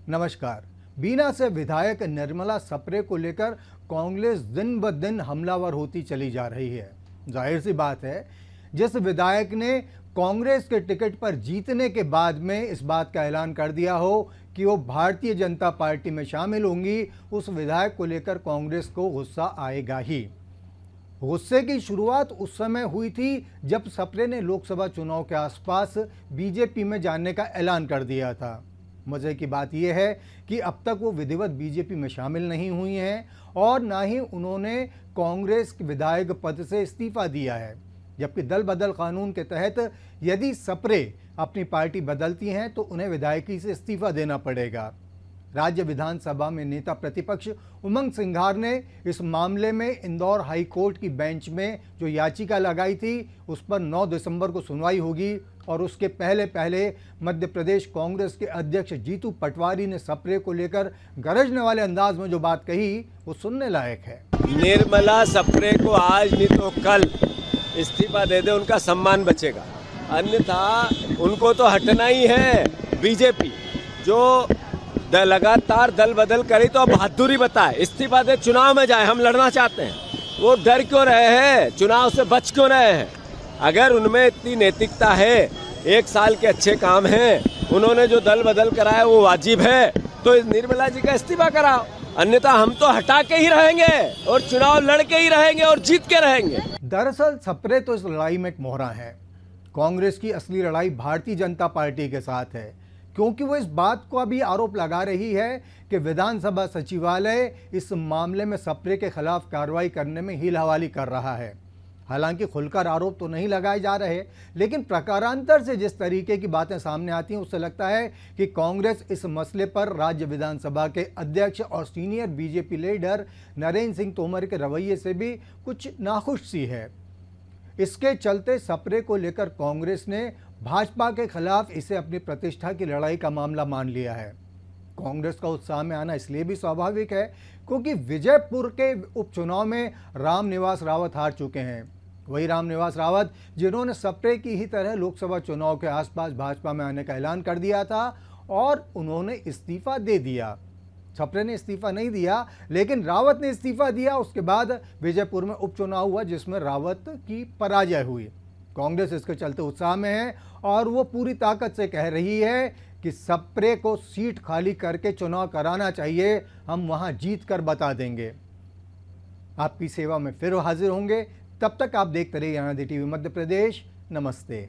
नमस्कार। बीना से विधायक निर्मला सप्रे को लेकर कांग्रेस दिन ब दिन हमलावर होती चली जा रही है। जाहिर सी बात है, जिस विधायक ने कांग्रेस के टिकट पर जीतने के बाद में इस बात का ऐलान कर दिया हो कि वो भारतीय जनता पार्टी में शामिल होंगी, उस विधायक को लेकर कांग्रेस को गुस्सा आएगा ही। गुस्से की शुरुआत उस समय हुई थी जब सप्रे ने लोकसभा चुनाव के आसपास बीजेपी में जाने का ऐलान कर दिया था। मजे की बात यह है कि अब तक वो विधिवत बीजेपी में शामिल नहीं हुई हैं और ना ही उन्होंने कांग्रेस के विधायक पद से इस्तीफा दिया है, जबकि दल बदल कानून के तहत यदि सप्रे अपनी पार्टी बदलती हैं तो उन्हें विधायकी से इस्तीफा देना पड़ेगा। राज्य विधानसभा में नेता प्रतिपक्ष उमंग सिंघार ने इस मामले में इंदौर हाई कोर्ट की बेंच में जो याचिका लगाई थी, उस पर 9 दिसंबर को सुनवाई होगी और उसके पहले मध्य प्रदेश कांग्रेस के अध्यक्ष जीतू पटवारी ने सप्रे को लेकर गरजने वाले अंदाज में जो बात कही, वो सुनने लायक है। निर्मला सप्रे को आज नहीं तो कल इस्तीफा दे दे, उनका सम्मान बचेगा, अन्यथा उनको तो हटना ही है। बीजेपी जो लगातार दल बदल करी तो अब बहादुरी बताए, इस्तीफा दे, चुनाव में जाए, हम लड़ना चाहते हैं। वो डर क्यों रहे हैं, चुनाव से बच क्यों रहे हैं? अगर उनमें इतनी नैतिकता है, 1 साल के अच्छे काम हैं, उन्होंने जो दल बदल कराया वो वाजिब है, तो निर्मला जी का इस्तीफा कराओ, अन्यथा हम तो हटा के ही रहेंगे और चुनाव लड़ के ही रहेंगे और जीत के रहेंगे। दरअसल सप्रे तो इस लड़ाई में एक मोहरा है। कांग्रेस की असली लड़ाई भारतीय जनता पार्टी के साथ है, क्योंकि वो इस बात को अभी आरोप लगा रही है कि विधानसभा सचिवालय इस मामले में सप्रे के खिलाफ कार्रवाई करने में हील हवाली कर रहा है। हालांकि खुलकर आरोप तो नहीं लगाए जा रहे, लेकिन प्रकारांतर से जिस तरीके की बातें सामने आती हैं, उससे लगता है कि कांग्रेस इस मसले पर राज्य विधानसभा के अध्यक्ष और senior BJP leader Narendra Singh Tomar के रवैये से भी कुछ नाखुश सी है। इसके चलते सप्रे को लेकर कांग्रेस ने भाजपा के खिलाफ इसे अपनी प्रतिष्ठा की लड़ाई का मामला मान लिया है। कांग्रेस का उत्साह में आना इसलिए भी स्वाभाविक है क्योंकि विजयपुर के उपचुनाव में रामनिवास रावत हार चुके हैं। वही रामनिवास रावत जिन्होंने सप्रे की ही तरह लोकसभा चुनाव के आसपास भाजपा में आने का ऐलान कर दिया था और उन्होंने इस्तीफा दे दिया। सप्रे ने इस्तीफा नहीं दिया, लेकिन रावत ने इस्तीफा दिया। उसके बाद विजयपुर में उपचुनाव हुआ जिसमें रावत की पराजय हुई। कांग्रेस इसके चलते उत्साह में है और वो पूरी ताकत से कह रही है कि सप्रे को सीट खाली करके चुनाव कराना चाहिए, हम वहां जीत कर बता देंगे। आपकी सेवा में फिर हाजिर होंगे, तब तक आप देखते रहिए आनंद टीवी मध्य प्रदेश। नमस्ते।